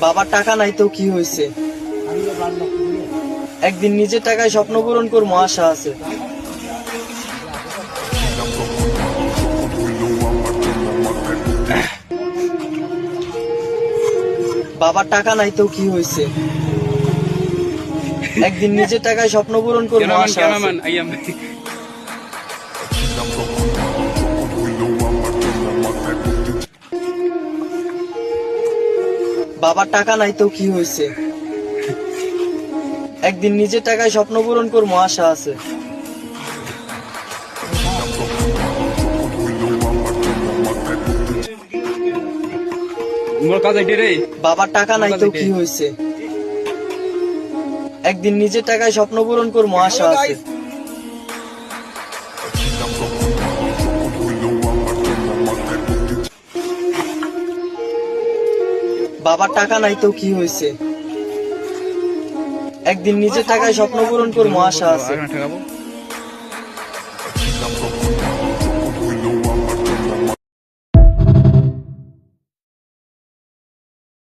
বাবার টাকা নাই তো কি হয়েছে, একদিন নিজের টাকায় স্বপ্ন পূরণ করবো আশা আছে। বাবার টাকা নাই তো কি হয়েছে, একদিন নিজের টাকায় স্বপ্ন পূরণ করবো আশা আছে। বাবার টাকা নাই তো কি হয়েছে, একদিন নিজের টাকায় স্বপ্ন পূরণ করবো আশা আছে। বাবার টাকা নাই তো কি হয়েছে, একদিন নিজের টাকায় স্বপ্ন পূরণ করবো আশা আছে। বাবার টাকা নাই তো কি হয়েছে, একদিন নিজের টাকায় স্বপ্ন পূরণ করবো আশা আছে।